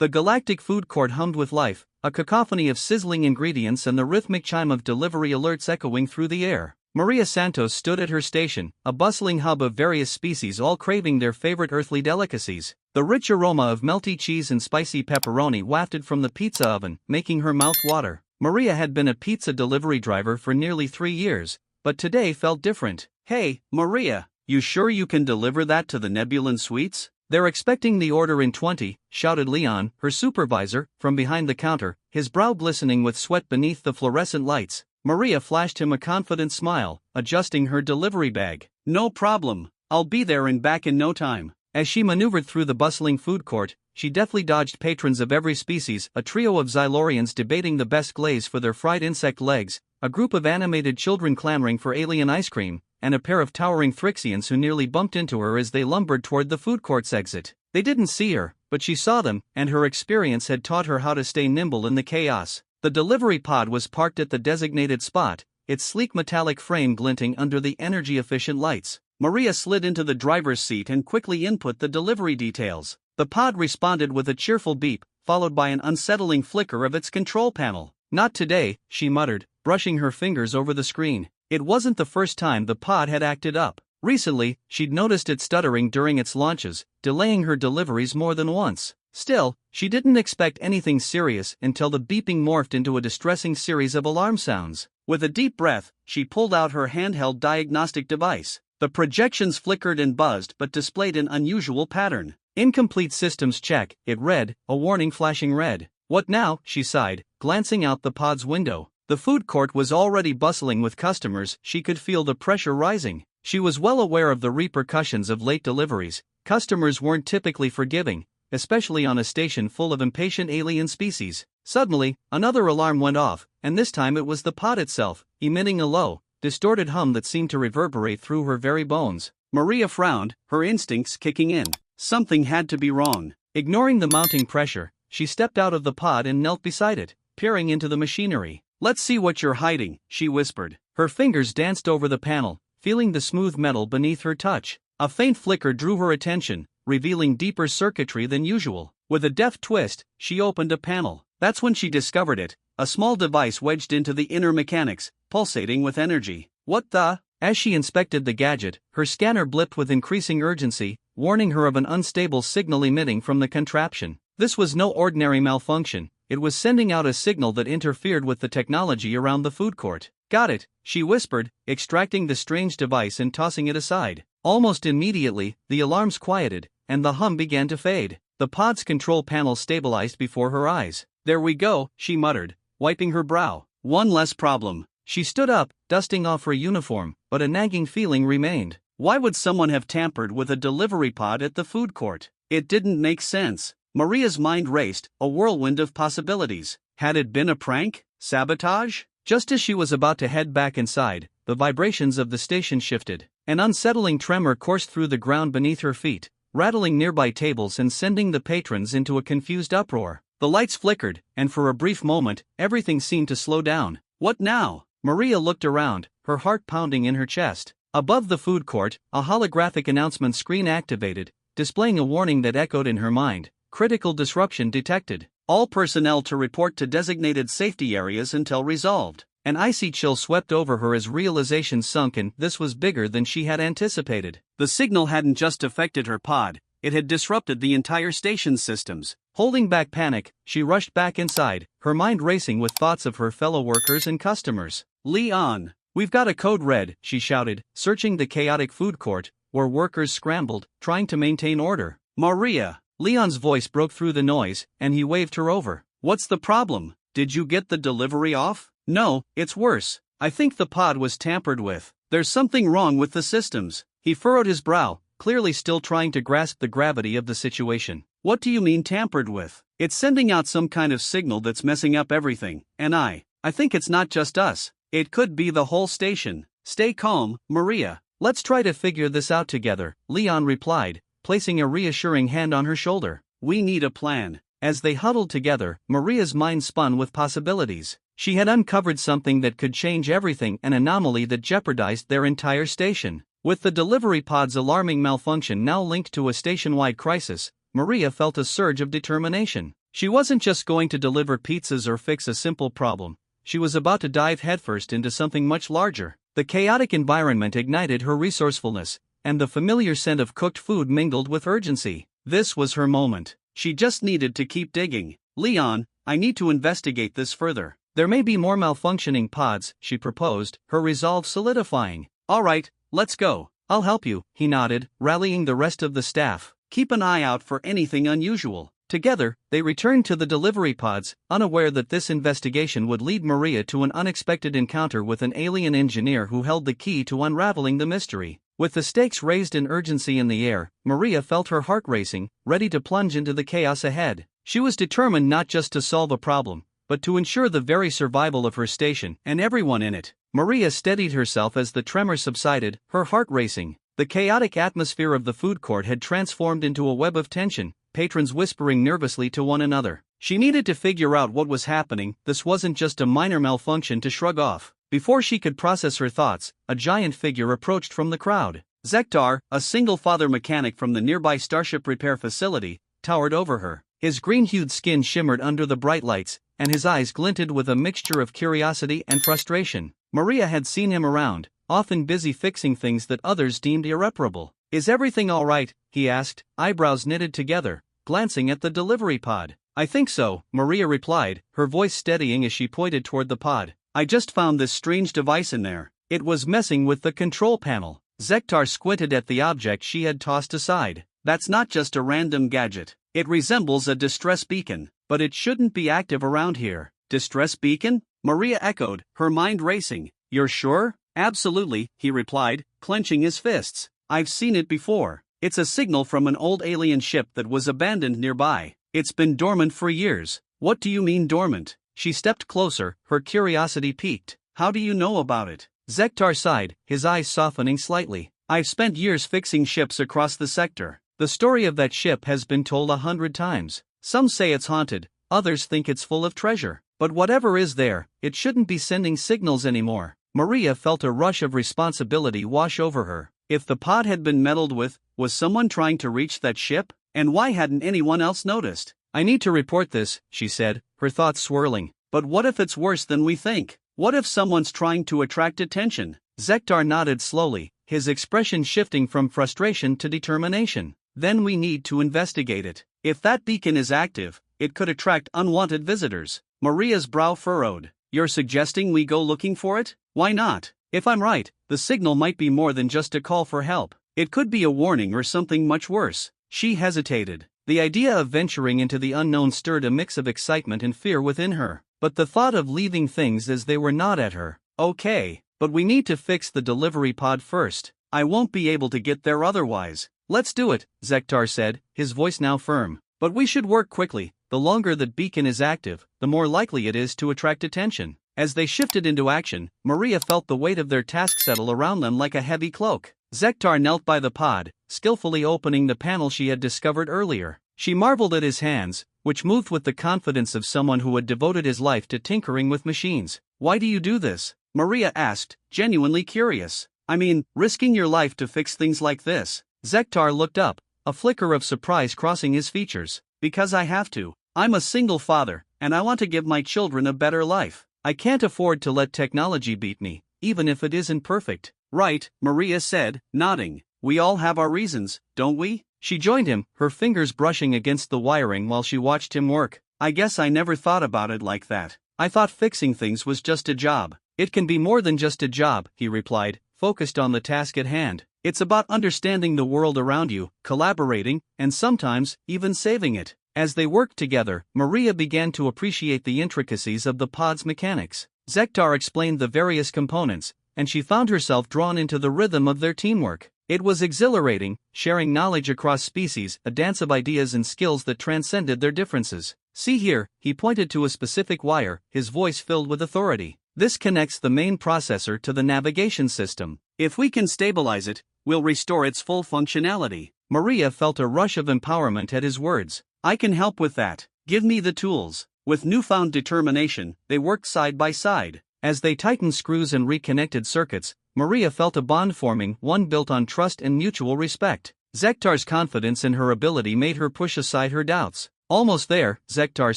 The galactic food court hummed with life, a cacophony of sizzling ingredients and the rhythmic chime of delivery alerts echoing through the air. Maria Santos stood at her station, a bustling hub of various species all craving their favorite earthly delicacies. The rich aroma of melty cheese and spicy pepperoni wafted from the pizza oven, making her mouth water. Maria had been a pizza delivery driver for nearly 3 years, but today felt different. "Hey, Maria, you sure you can deliver that to the Nebulan Suites? They're expecting the order in 20, shouted Leon, her supervisor, from behind the counter, his brow glistening with sweat beneath the fluorescent lights. Maria flashed him a confident smile, adjusting her delivery bag. "No problem, I'll be there and back in no time." As she maneuvered through the bustling food court, she deftly dodged patrons of every species, a trio of Xylorians debating the best glaze for their fried insect legs, a group of animated children clamoring for alien ice cream, and a pair of towering Thrixians who nearly bumped into her as they lumbered toward the food court's exit. They didn't see her, but she saw them, and her experience had taught her how to stay nimble in the chaos. The delivery pod was parked at the designated spot, its sleek metallic frame glinting under the energy-efficient lights. Maria slid into the driver's seat and quickly input the delivery details. The pod responded with a cheerful beep, followed by an unsettling flicker of its control panel. "Not today," she muttered, brushing her fingers over the screen. It wasn't the first time the pod had acted up. Recently, she'd noticed it stuttering during its launches, delaying her deliveries more than once. Still, she didn't expect anything serious until the beeping morphed into a distressing series of alarm sounds. With a deep breath, she pulled out her handheld diagnostic device. The projections flickered and buzzed but displayed an unusual pattern. "Incomplete systems check," it read, a warning flashing red. "What now?" she sighed, glancing out the pod's window. The food court was already bustling with customers. She could feel the pressure rising. She was well aware of the repercussions of late deliveries. Customers weren't typically forgiving, especially on a station full of impatient alien species. Suddenly, another alarm went off, and this time it was the pod itself, emitting a low, distorted hum that seemed to reverberate through her very bones. Maria frowned, her instincts kicking in. Something had to be wrong. Ignoring the mounting pressure, she stepped out of the pod and knelt beside it, peering into the machinery. "Let's see what you're hiding," she whispered. Her fingers danced over the panel, feeling the smooth metal beneath her touch. A faint flicker drew her attention, revealing deeper circuitry than usual. With a deft twist, she opened a panel. That's when she discovered it, a small device wedged into the inner mechanics, pulsating with energy. "What the?" As she inspected the gadget, her scanner blipped with increasing urgency, warning her of an unstable signal emitting from the contraption. This was no ordinary malfunction. It was sending out a signal that interfered with the technology around the food court. "Got it," she whispered, extracting the strange device and tossing it aside. Almost immediately, the alarms quieted, and the hum began to fade. The pod's control panel stabilized before her eyes. "There we go," she muttered, wiping her brow. "One less problem." She stood up, dusting off her uniform, but a nagging feeling remained. Why would someone have tampered with a delivery pod at the food court? It didn't make sense. Maria's mind raced, a whirlwind of possibilities. Had it been a prank? Sabotage? Just as she was about to head back inside, the vibrations of the station shifted. An unsettling tremor coursed through the ground beneath her feet, rattling nearby tables and sending the patrons into a confused uproar. The lights flickered, and for a brief moment, everything seemed to slow down. What now? Maria looked around, her heart pounding in her chest. Above the food court, a holographic announcement screen activated, displaying a warning that echoed in her mind. Critical disruption detected. All personnel to report to designated safety areas until resolved. An icy chill swept over her as realization sunk in. This was bigger than she had anticipated. The signal hadn't just affected her pod, it had disrupted the entire station's systems. Holding back panic, she rushed back inside, her mind racing with thoughts of her fellow workers and customers. "Leon, we've got a code red," she shouted, searching the chaotic food court, where workers scrambled, trying to maintain order. "Maria!" Leon's voice broke through the noise, and he waved her over. "What's the problem? Did you get the delivery off?" "No, it's worse. I think the pod was tampered with. There's something wrong with the systems." He furrowed his brow, clearly still trying to grasp the gravity of the situation. "What do you mean tampered with?" "It's sending out some kind of signal that's messing up everything, and I think it's not just us. It could be the whole station." "Stay calm, Maria. Let's try to figure this out together," Leon replied, placing a reassuring hand on her shoulder. "We need a plan." As they huddled together, Maria's mind spun with possibilities. She had uncovered something that could change everything, an anomaly that jeopardized their entire station. With the delivery pod's alarming malfunction now linked to a station-wide crisis, Maria felt a surge of determination. She wasn't just going to deliver pizzas or fix a simple problem. She was about to dive headfirst into something much larger. The chaotic environment ignited her resourcefulness, and the familiar scent of cooked food mingled with urgency. This was her moment. She just needed to keep digging. "Leon, I need to investigate this further. There may be more malfunctioning pods," she proposed, her resolve solidifying. "All right, let's go. I'll help you," he nodded, rallying the rest of the staff. "Keep an eye out for anything unusual." Together, they returned to the delivery pods, unaware that this investigation would lead Maria to an unexpected encounter with an alien engineer who held the key to unraveling the mystery. With the stakes raised in urgency in the air, Maria felt her heart racing, ready to plunge into the chaos ahead. She was determined not just to solve a problem, but to ensure the very survival of her station and everyone in it. Maria steadied herself as the tremor subsided, her heart racing. The chaotic atmosphere of the food court had transformed into a web of tension, patrons whispering nervously to one another. She needed to figure out what was happening. This wasn't just a minor malfunction to shrug off. Before she could process her thoughts, a giant figure approached from the crowd. Zektar, a single-father mechanic from the nearby starship repair facility, towered over her. His green-hued skin shimmered under the bright lights, and his eyes glinted with a mixture of curiosity and frustration. Maria had seen him around, often busy fixing things that others deemed irreparable. "Is everything all right?" he asked, eyebrows knitted together, glancing at the delivery pod. "I think so," Maria replied, her voice steadying as she pointed toward the pod. "I just found this strange device in there. It was messing with the control panel." Zektar squinted at the object she had tossed aside. "That's not just a random gadget. It resembles a distress beacon, but it shouldn't be active around here." "Distress beacon?" Maria echoed, her mind racing. "You're sure?" "Absolutely," he replied, clenching his fists. "I've seen it before. It's a signal from an old alien ship that was abandoned nearby. It's been dormant for years." "What do you mean dormant?" She stepped closer, her curiosity piqued. "How do you know about it?" Zektar sighed, his eyes softening slightly. "I've spent years fixing ships across the sector. The story of that ship has been told 100 times. Some say it's haunted, others think it's full of treasure. But whatever is there, it shouldn't be sending signals anymore." Maria felt a rush of responsibility wash over her. If the pod had been meddled with, was someone trying to reach that ship? And why hadn't anyone else noticed? "I need to report this," she said, her thoughts swirling. "But what if it's worse than we think? What if someone's trying to attract attention?" Zektar nodded slowly, his expression shifting from frustration to determination. "Then we need to investigate it. If that beacon is active, it could attract unwanted visitors." Maria's brow furrowed. "You're suggesting we go looking for it? Why not? If I'm right, the signal might be more than just a call for help. It could be a warning or something much worse." She hesitated. The idea of venturing into the unknown stirred a mix of excitement and fear within her. But the thought of leaving things as they were gnawed at her. "Okay, but we need to fix the delivery pod first. I won't be able to get there otherwise." "Let's do it," Zektar said, his voice now firm. "But we should work quickly. The longer that beacon is active, the more likely it is to attract attention." As they shifted into action, Maria felt the weight of their task settle around them like a heavy cloak. Zektar knelt by the pod, skillfully opening the panel she had discovered earlier. She marveled at his hands, which moved with the confidence of someone who had devoted his life to tinkering with machines. "Why do you do this?" Maria asked, genuinely curious. "I mean, risking your life to fix things like this." Zektar looked up, a flicker of surprise crossing his features. "Because I have to. I'm a single father, and I want to give my children a better life. I can't afford to let technology beat me, even if it isn't perfect." "Right," Maria said, nodding. "We all have our reasons, don't we?" She joined him, her fingers brushing against the wiring while she watched him work. "I guess I never thought about it like that. I thought fixing things was just a job." "It can be more than just a job," he replied, focused on the task at hand. "It's about understanding the world around you, collaborating, and sometimes, even saving it." As they worked together, Maria began to appreciate the intricacies of the pod's mechanics. Zektar explained the various components, and she found herself drawn into the rhythm of their teamwork. It was exhilarating, sharing knowledge across species, a dance of ideas and skills that transcended their differences. "See here," he pointed to a specific wire, his voice filled with authority. "This connects the main processor to the navigation system. If we can stabilize it, we'll restore its full functionality." Maria felt a rush of empowerment at his words. "I can help with that. Give me the tools." With newfound determination, they worked side by side. As they tightened screws and reconnected circuits, Maria felt a bond forming, one built on trust and mutual respect. Zektar's confidence in her ability made her push aside her doubts. Almost there, Zektar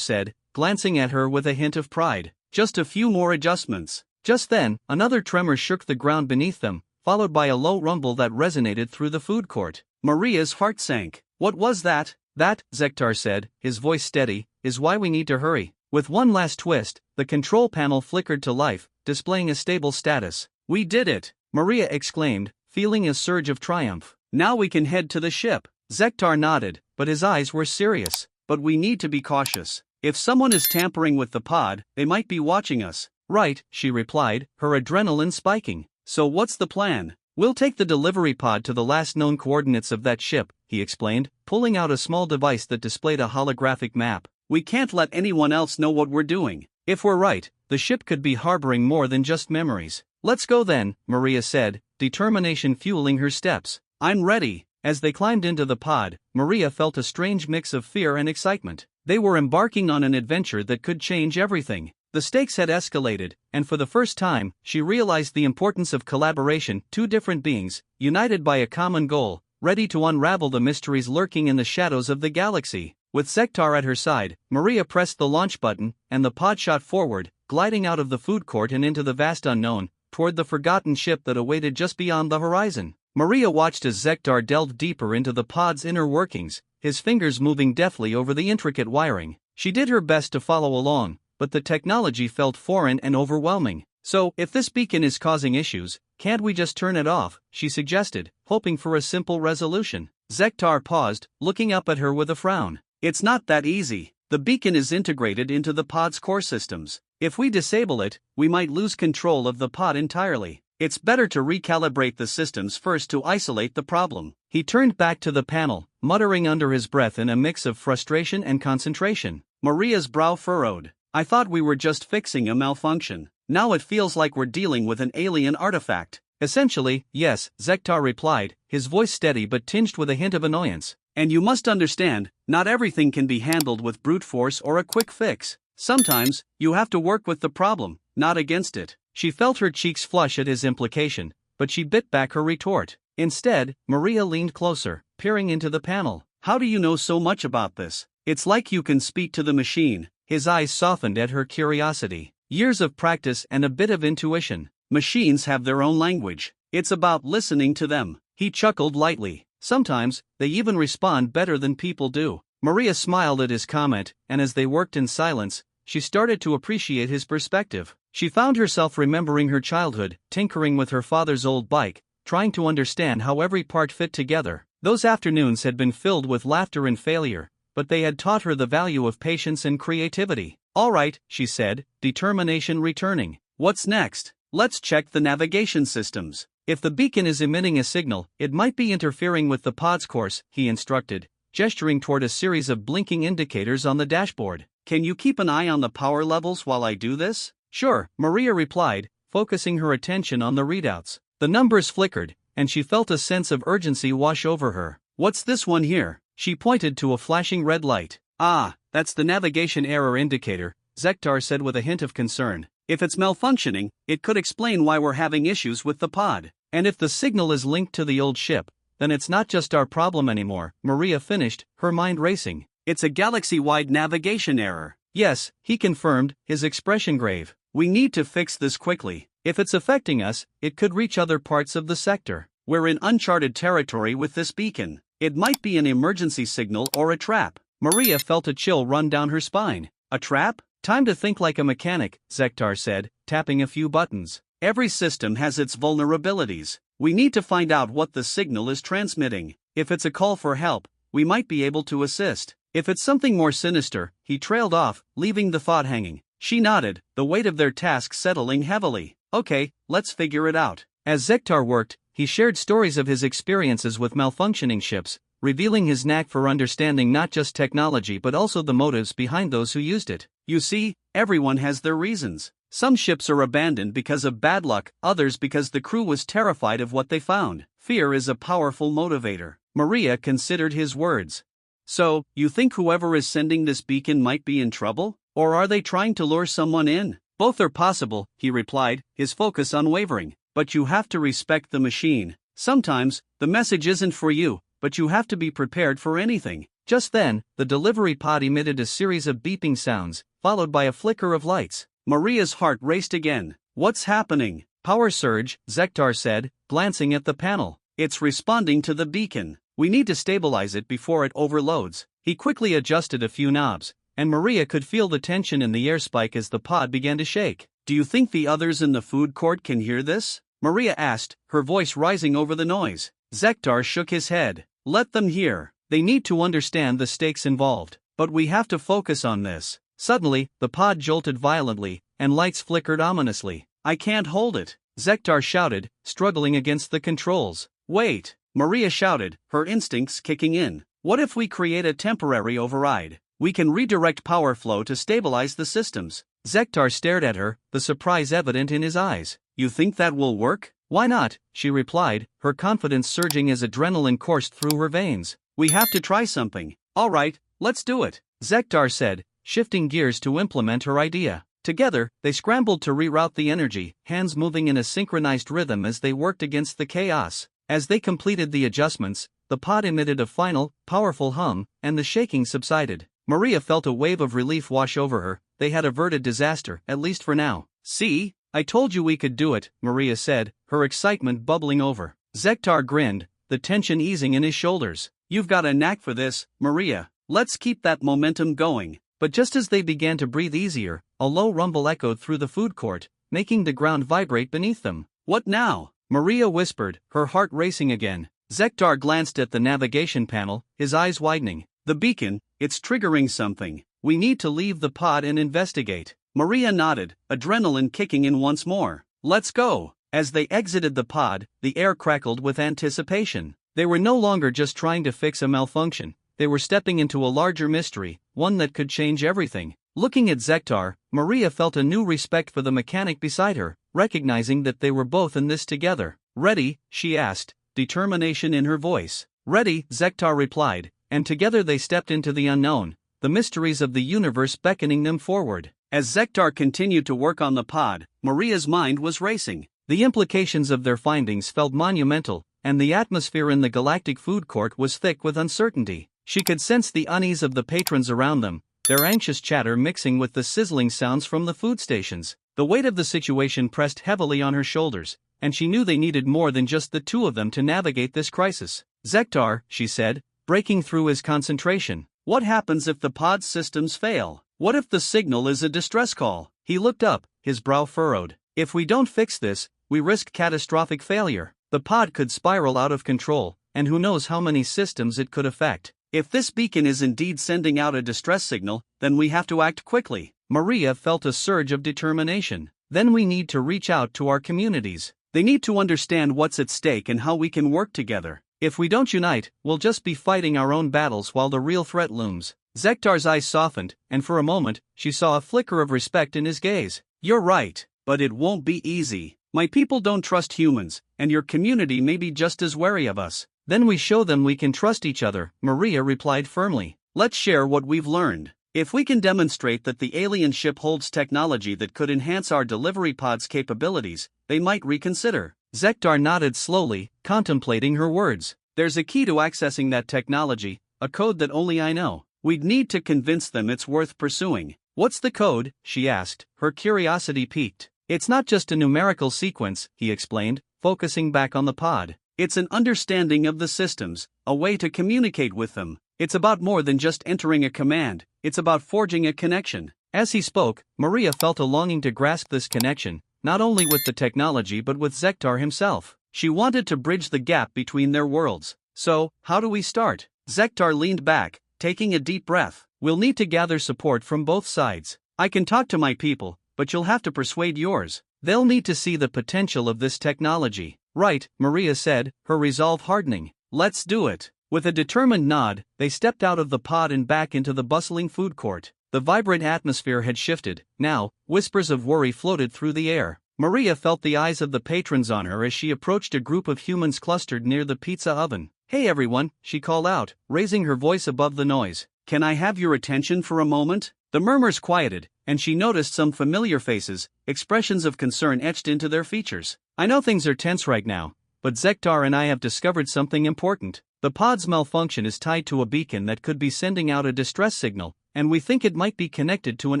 said, glancing at her with a hint of pride. Just a few more adjustments. Just then, another tremor shook the ground beneath them, followed by a low rumble that resonated through the food court. Maria's heart sank. What was that? That, Zektar said, his voice steady, is why we need to hurry. With one last twist, the control panel flickered to life, displaying a stable status. We did it! Maria exclaimed, feeling a surge of triumph. Now we can head to the ship. Zektar nodded, but his eyes were serious. But we need to be cautious. If someone is tampering with the pod, they might be watching us. Right, she replied, her adrenaline spiking. So what's the plan? We'll take the delivery pod to the last known coordinates of that ship, he explained, pulling out a small device that displayed a holographic map. We can't let anyone else know what we're doing. If we're right, the ship could be harboring more than just memories. Let's go then, Maria said, determination fueling her steps. I'm ready. As they climbed into the pod, Maria felt a strange mix of fear and excitement. They were embarking on an adventure that could change everything. The stakes had escalated, and for the first time, she realized the importance of collaboration. Two different beings, united by a common goal, ready to unravel the mysteries lurking in the shadows of the galaxy. With Zektar at her side, Maria pressed the launch button, and the pod shot forward, gliding out of the food court and into the vast unknown, toward the forgotten ship that awaited just beyond the horizon. Maria watched as Zektar delved deeper into the pod's inner workings, his fingers moving deftly over the intricate wiring. She did her best to follow along, but the technology felt foreign and overwhelming. So, if this beacon is causing issues, can't we just turn it off? She suggested, hoping for a simple resolution. Zektar paused, looking up at her with a frown. It's not that easy. The beacon is integrated into the pod's core systems. If we disable it, we might lose control of the pod entirely. It's better to recalibrate the systems first to isolate the problem. He turned back to the panel, muttering under his breath in a mix of frustration and concentration. Maria's brow furrowed. I thought we were just fixing a malfunction. Now it feels like we're dealing with an alien artifact. Essentially, yes, Zektar replied, his voice steady but tinged with a hint of annoyance. And you must understand, not everything can be handled with brute force or a quick fix. Sometimes, you have to work with the problem, not against it. She felt her cheeks flush at his implication, but she bit back her retort. Instead, Maria leaned closer, peering into the panel. How do you know so much about this? It's like you can speak to the machine. His eyes softened at her curiosity. Years of practice and a bit of intuition. Machines have their own language. It's about listening to them. He chuckled lightly. Sometimes, they even respond better than people do. Maria smiled at his comment, and as they worked in silence, she started to appreciate his perspective. She found herself remembering her childhood, tinkering with her father's old bike, trying to understand how every part fit together. Those afternoons had been filled with laughter and failure, but they had taught her the value of patience and creativity. All right, she said, determination returning. What's next? Let's check the navigation systems. If the beacon is emitting a signal, it might be interfering with the pod's course, he instructed, gesturing toward a series of blinking indicators on the dashboard. Can you keep an eye on the power levels while I do this? Sure, Maria replied, focusing her attention on the readouts. The numbers flickered, and she felt a sense of urgency wash over her. What's this one here? She pointed to a flashing red light. Ah, that's the navigation error indicator, Zektar said with a hint of concern. If it's malfunctioning, it could explain why we're having issues with the pod. And if the signal is linked to the old ship, then it's not just our problem anymore, Maria finished, her mind racing. It's a galaxy-wide navigation error. Yes, he confirmed, his expression grave. We need to fix this quickly. If it's affecting us, it could reach other parts of the sector. We're in uncharted territory with this beacon. It might be an emergency signal or a trap. Maria felt a chill run down her spine. A trap? Time to think like a mechanic, Zektar said, tapping a few buttons. Every system has its vulnerabilities. We need to find out what the signal is transmitting. If it's a call for help, we might be able to assist. If it's something more sinister, he trailed off, leaving the thought hanging. She nodded, the weight of their task settling heavily. Okay, let's figure it out. As Zektar worked, he shared stories of his experiences with malfunctioning ships, revealing his knack for understanding not just technology but also the motives behind those who used it. You see, everyone has their reasons. Some ships are abandoned because of bad luck, others because the crew was terrified of what they found. Fear is a powerful motivator. Maria considered his words. So, you think whoever is sending this beacon might be in trouble? Or are they trying to lure someone in? Both are possible, he replied, his focus unwavering. But you have to respect the machine. Sometimes, the message isn't for you, but you have to be prepared for anything. Just then, the delivery pod emitted a series of beeping sounds, followed by a flicker of lights. Maria's heart raced again. What's happening? Power surge, Zektar said, glancing at the panel. It's responding to the beacon. We need to stabilize it before it overloads. He quickly adjusted a few knobs, and Maria could feel the tension in the air spike as the pod began to shake. Do you think the others in the food court can hear this? Maria asked, her voice rising over the noise. Zektar shook his head. Let them hear. They need to understand the stakes involved. But we have to focus on this. Suddenly, the pod jolted violently, and lights flickered ominously. I can't hold it, Zektar shouted, struggling against the controls. Wait, Maria shouted, her instincts kicking in. What if we create a temporary override? We can redirect power flow to stabilize the systems. Zektar stared at her, the surprise evident in his eyes. You think that will work? Why not? She replied, her confidence surging as adrenaline coursed through her veins. We have to try something. All right, let's do it, Zektar said, shifting gears to implement her idea. Together, they scrambled to reroute the energy, hands moving in a synchronized rhythm as they worked against the chaos. As they completed the adjustments, the pod emitted a final, powerful hum, and the shaking subsided. Maria felt a wave of relief wash over her. They had averted disaster, at least for now. See? I told you we could do it, Maria said, her excitement bubbling over. Zektar grinned, the tension easing in his shoulders. You've got a knack for this, Maria. Let's keep that momentum going. But just as they began to breathe easier, a low rumble echoed through the food court, making the ground vibrate beneath them. What now? Maria whispered, her heart racing again. Zektar glanced at the navigation panel, his eyes widening. The beacon, it's triggering something. We need to leave the pod and investigate. Maria nodded, adrenaline kicking in once more. Let's go. As they exited the pod, the air crackled with anticipation. They were no longer just trying to fix a malfunction. They were stepping into a larger mystery, one that could change everything. Looking at Zektar, Maria felt a new respect for the mechanic beside her, recognizing that they were both in this together. Ready? She asked, determination in her voice. Ready, Zektar replied, and together they stepped into the unknown, the mysteries of the universe beckoning them forward. As Zektar continued to work on the pod, Maria's mind was racing. The implications of their findings felt monumental, and the atmosphere in the Galactic Food Court was thick with uncertainty. She could sense the unease of the patrons around them, their anxious chatter mixing with the sizzling sounds from the food stations. The weight of the situation pressed heavily on her shoulders, and she knew they needed more than just the two of them to navigate this crisis. Zektar, she said, breaking through his concentration. What happens if the pod's systems fail? What if the signal is a distress call? He looked up, his brow furrowed. If we don't fix this, we risk catastrophic failure. The pod could spiral out of control, and who knows how many systems it could affect. If this beacon is indeed sending out a distress signal, then we have to act quickly. Maria felt a surge of determination. Then we need to reach out to our communities. They need to understand what's at stake and how we can work together. If we don't unite, we'll just be fighting our own battles while the real threat looms. Zektar's eyes softened, and for a moment, she saw a flicker of respect in his gaze. You're right, but it won't be easy. My people don't trust humans, and your community may be just as wary of us. Then we show them we can trust each other, Maria replied firmly. Let's share what we've learned. If we can demonstrate that the alien ship holds technology that could enhance our delivery pod's capabilities, they might reconsider. Zektar nodded slowly, contemplating her words. There's a key to accessing that technology, a code that only I know. We'd need to convince them it's worth pursuing. What's the code? She asked, her curiosity piqued. It's not just a numerical sequence, he explained, focusing back on the pod. It's an understanding of the systems, a way to communicate with them. It's about more than just entering a command, it's about forging a connection. As he spoke, Maria felt a longing to grasp this connection, not only with the technology but with Zektar himself. She wanted to bridge the gap between their worlds. So, how do we start? Zektar leaned back, taking a deep breath. We'll need to gather support from both sides. I can talk to my people, but you'll have to persuade yours. They'll need to see the potential of this technology. Right, Maria said, her resolve hardening. Let's do it. With a determined nod, they stepped out of the pod and back into the bustling food court. The vibrant atmosphere had shifted. Now, whispers of worry floated through the air. Maria felt the eyes of the patrons on her as she approached a group of humans clustered near the pizza oven. Hey everyone, she called out, raising her voice above the noise. Can I have your attention for a moment? The murmurs quieted, and she noticed some familiar faces, expressions of concern etched into their features. I know things are tense right now, but Zektar and I have discovered something important. The pod's malfunction is tied to a beacon that could be sending out a distress signal, and we think it might be connected to an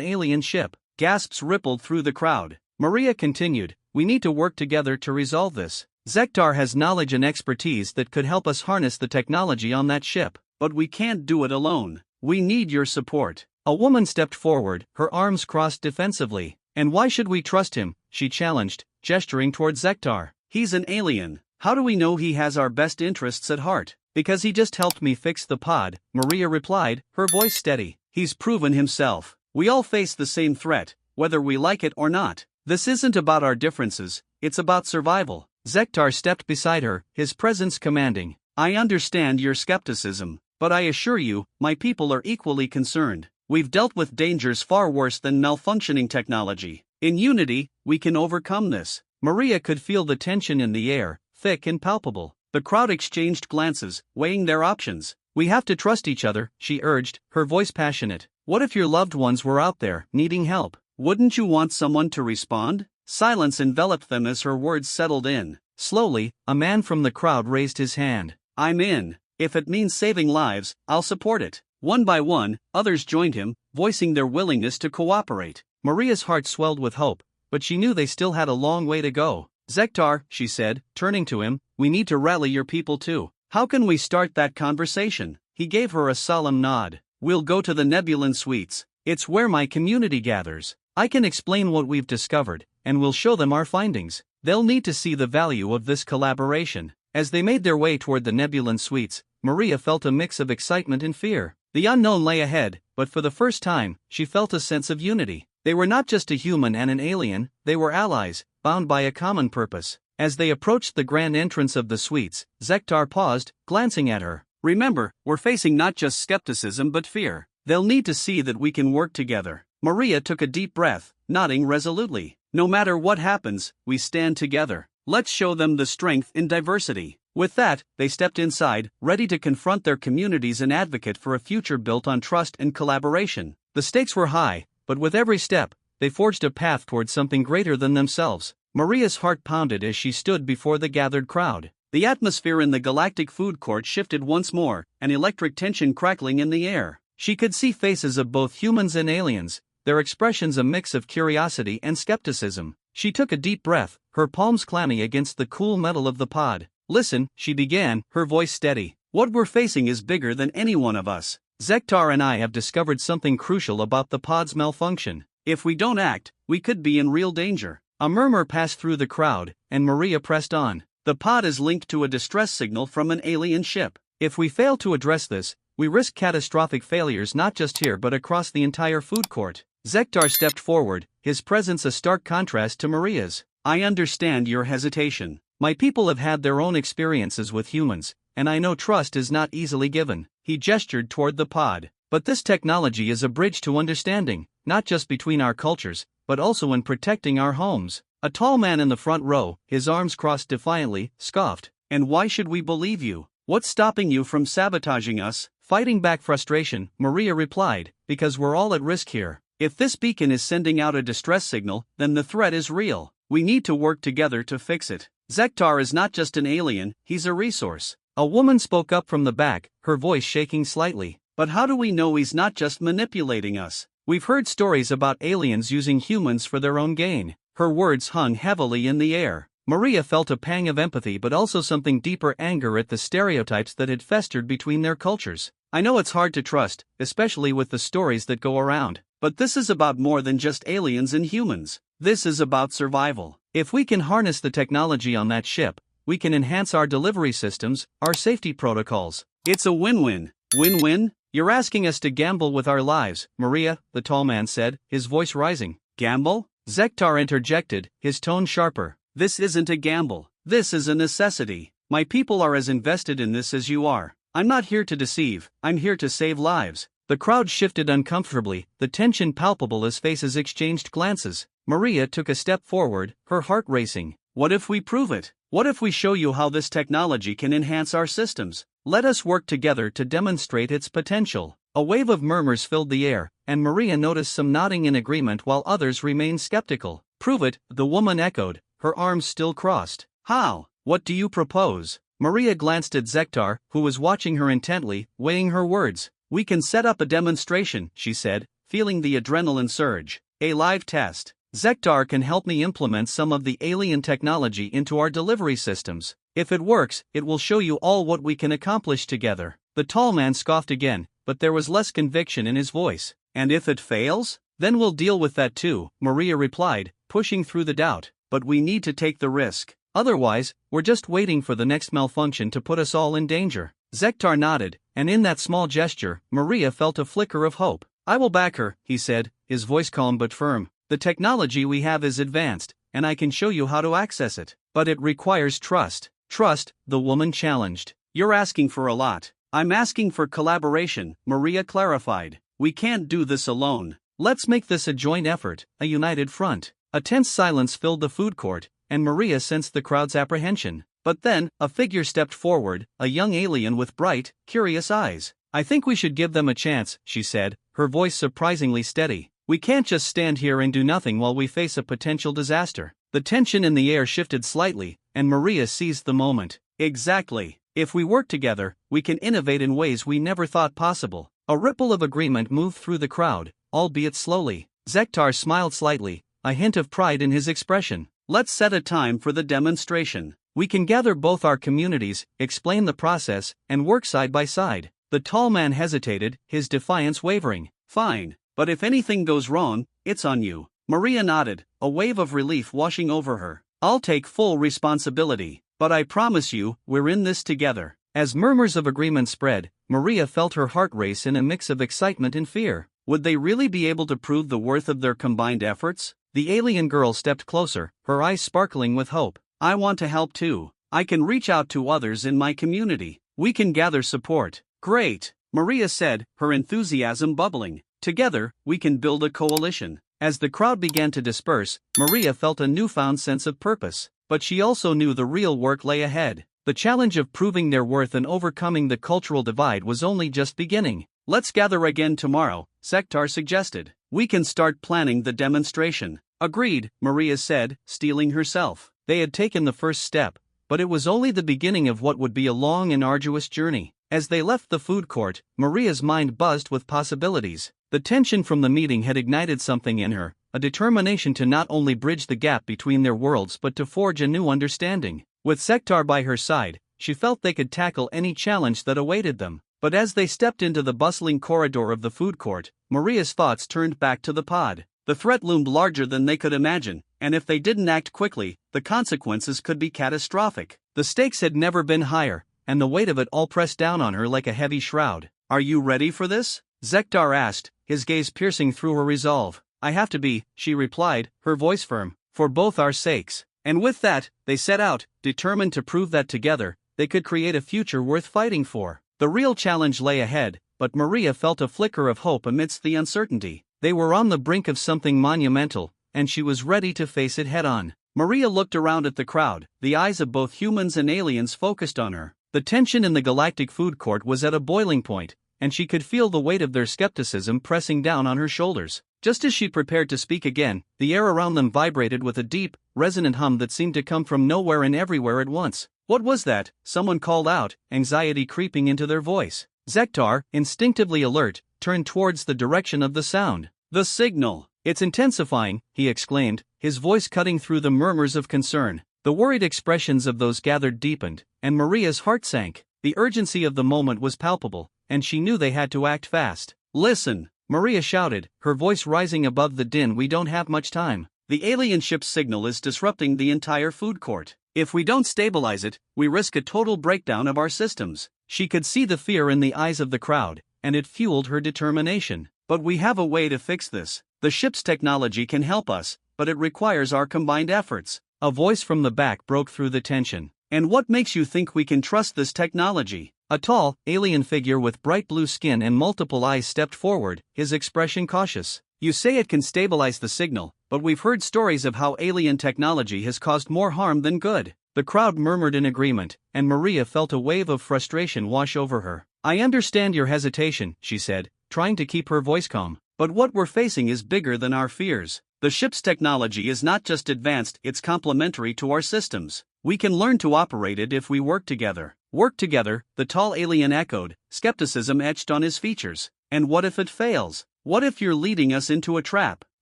alien ship. Gasps rippled through the crowd. Maria continued, we need to work together to resolve this. Zektar has knowledge and expertise that could help us harness the technology on that ship. But we can't do it alone. We need your support. A woman stepped forward, her arms crossed defensively. And why should we trust him? She challenged, gesturing toward Zektar. He's an alien. How do we know he has our best interests at heart? Because he just helped me fix the pod, Maria replied, her voice steady. He's proven himself. We all face the same threat, whether we like it or not. This isn't about our differences, it's about survival. Zektar stepped beside her, his presence commanding. I understand your skepticism, but I assure you, my people are equally concerned. We've dealt with dangers far worse than malfunctioning technology. In unity, we can overcome this. Maria could feel the tension in the air, thick and palpable. The crowd exchanged glances, weighing their options. We have to trust each other, she urged, her voice passionate. What if your loved ones were out there, needing help? Wouldn't you want someone to respond? Silence enveloped them as her words settled in. Slowly, a man from the crowd raised his hand. I'm in. If it means saving lives, I'll support it. One by one, others joined him, voicing their willingness to cooperate. Maria's heart swelled with hope, but she knew they still had a long way to go. Zektar, she said, turning to him, we need to rally your people too. How can we start that conversation? He gave her a solemn nod. We'll go to the Nebulan Suites. It's where my community gathers. I can explain what we've discovered, and we'll show them our findings. They'll need to see the value of this collaboration. As they made their way toward the Nebulan Suites, Maria felt a mix of excitement and fear. The unknown lay ahead, but for the first time, she felt a sense of unity. They were not just a human and an alien, they were allies, bound by a common purpose. As they approached the grand entrance of the suites, Zektar paused, glancing at her. Remember, we're facing not just skepticism but fear. They'll need to see that we can work together. Maria took a deep breath, nodding resolutely. No matter what happens, we stand together. Let's show them the strength in diversity. With that, they stepped inside, ready to confront their communities and advocate for a future built on trust and collaboration. The stakes were high, but with every step, they forged a path toward something greater than themselves. Maria's heart pounded as she stood before the gathered crowd. The atmosphere in the Galactic Food Court shifted once more, an electric tension crackling in the air. She could see faces of both humans and aliens, their expressions a mix of curiosity and skepticism. She took a deep breath, her palms clammy against the cool metal of the pod. Listen, she began, her voice steady. What we're facing is bigger than any one of us. Zektar and I have discovered something crucial about the pod's malfunction. If we don't act, we could be in real danger. A murmur passed through the crowd, and Maria pressed on. The pod is linked to a distress signal from an alien ship. If we fail to address this, we risk catastrophic failures not just here but across the entire food court. Zektar stepped forward, his presence a stark contrast to Maria's. I understand your hesitation. My people have had their own experiences with humans, and I know trust is not easily given. He gestured toward the pod. But this technology is a bridge to understanding, not just between our cultures, but also in protecting our homes. A tall man in the front row, his arms crossed defiantly, scoffed. And why should we believe you? What's stopping you from sabotaging us? Fighting back frustration, Maria replied, because we're all at risk here. If this beacon is sending out a distress signal, then the threat is real. We need to work together to fix it. Zektar is not just an alien, he's a resource. A woman spoke up from the back, her voice shaking slightly. But how do we know he's not just manipulating us? We've heard stories about aliens using humans for their own gain. Her words hung heavily in the air. Maria felt a pang of empathy but also something deeper, anger at the stereotypes that had festered between their cultures. I know it's hard to trust, especially with the stories that go around. But this is about more than just aliens and humans. This is about survival. If we can harness the technology on that ship, we can enhance our delivery systems, our safety protocols. It's a win-win. Win-win? You're asking us to gamble with our lives, Maria, the tall man said, his voice rising. Gamble? Zektar interjected, his tone sharper. This isn't a gamble. This is a necessity. My people are as invested in this as you are. I'm not here to deceive, I'm here to save lives. The crowd shifted uncomfortably, the tension palpable as faces exchanged glances. Maria took a step forward, her heart racing. What if we prove it? What if we show you how this technology can enhance our systems? Let us work together to demonstrate its potential. A wave of murmurs filled the air, and Maria noticed some nodding in agreement while others remained skeptical. Prove it, the woman echoed, her arms still crossed. How? What do you propose? Maria glanced at Zektar, who was watching her intently, weighing her words. "We can set up a demonstration," she said, feeling the adrenaline surge. "A live test. Zektar can help me implement some of the alien technology into our delivery systems. If it works, it will show you all what we can accomplish together." The tall man scoffed again, but there was less conviction in his voice. "And if it fails? Then we'll deal with that too," Maria replied, pushing through the doubt. "But we need to take the risk. Otherwise, we're just waiting for the next malfunction to put us all in danger." Zektar nodded, and in that small gesture, Maria felt a flicker of hope. "I will back her," he said, his voice calm but firm. "The technology we have is advanced, and I can show you how to access it. But it requires trust." "Trust," the woman challenged. "You're asking for a lot." "I'm asking for collaboration," Maria clarified. "We can't do this alone. Let's make this a joint effort, a united front." A tense silence filled the food court, and Maria sensed the crowd's apprehension. But then, a figure stepped forward, a young alien with bright, curious eyes. "I think we should give them a chance," she said, her voice surprisingly steady. "We can't just stand here and do nothing while we face a potential disaster." The tension in the air shifted slightly, and Maria seized the moment. "Exactly. If we work together, we can innovate in ways we never thought possible." A ripple of agreement moved through the crowd, albeit slowly. Zektar smiled slightly, a hint of pride in his expression. "Let's set a time for the demonstration. We can gather both our communities, explain the process, and work side by side." The tall man hesitated, his defiance wavering. "Fine, but if anything goes wrong, it's on you." Maria nodded, a wave of relief washing over her. "I'll take full responsibility, but I promise you, we're in this together." As murmurs of agreement spread, Maria felt her heart race in a mix of excitement and fear. Would they really be able to prove the worth of their combined efforts? The alien girl stepped closer, her eyes sparkling with hope. "I want to help too. I can reach out to others in my community. We can gather support." "Great," Maria said, her enthusiasm bubbling. "Together, we can build a coalition." As the crowd began to disperse, Maria felt a newfound sense of purpose. But she also knew the real work lay ahead. The challenge of proving their worth and overcoming the cultural divide was only just beginning. "Let's gather again tomorrow," Zektar suggested. "We can start planning the demonstration." "Agreed," Maria said, steeling herself. They had taken the first step, but it was only the beginning of what would be a long and arduous journey. As they left the food court, Maria's mind buzzed with possibilities. The tension from the meeting had ignited something in her, a determination to not only bridge the gap between their worlds but to forge a new understanding. With Zektar by her side, she felt they could tackle any challenge that awaited them. But as they stepped into the bustling corridor of the food court, Maria's thoughts turned back to the pod. The threat loomed larger than they could imagine, and if they didn't act quickly, the consequences could be catastrophic. The stakes had never been higher, and the weight of it all pressed down on her like a heavy shroud. "Are you ready for this?" Zektar asked, his gaze piercing through her resolve. "I have to be," she replied, her voice firm, "for both our sakes." And with that, they set out, determined to prove that together, they could create a future worth fighting for. The real challenge lay ahead, but Maria felt a flicker of hope amidst the uncertainty. They were on the brink of something monumental, and she was ready to face it head-on. Maria looked around at the crowd, the eyes of both humans and aliens focused on her. The tension in the galactic food court was at a boiling point, and she could feel the weight of their skepticism pressing down on her shoulders. Just as she prepared to speak again, the air around them vibrated with a deep, resonant hum that seemed to come from nowhere and everywhere at once. "What was that?" someone called out, anxiety creeping into their voice. Zektar, instinctively alert, turned towards the direction of the sound. "The signal! It's intensifying," he exclaimed, his voice cutting through the murmurs of concern. The worried expressions of those gathered deepened, and Maria's heart sank. The urgency of the moment was palpable, and she knew they had to act fast. "Listen!" Maria shouted, her voice rising above the din. "We don't have much time. The alien ship's signal is disrupting the entire food court. If we don't stabilize it, we risk a total breakdown of our systems." She could see the fear in the eyes of the crowd, and it fueled her determination. "But we have a way to fix this. The ship's technology can help us, but it requires our combined efforts." A voice from the back broke through the tension. "And what makes you think we can trust this technology?" A tall, alien figure with bright blue skin and multiple eyes stepped forward, his expression cautious. "You say it can stabilize the signal, but we've heard stories of how alien technology has caused more harm than good." The crowd murmured in agreement, and Maria felt a wave of frustration wash over her. "I understand your hesitation," she said, trying to keep her voice calm. "But what we're facing is bigger than our fears. The ship's technology is not just advanced, it's complementary to our systems. We can learn to operate it if we work together. Work together, the tall alien echoed, skepticism etched on his features. And what if it fails? What if you're leading us into a trap?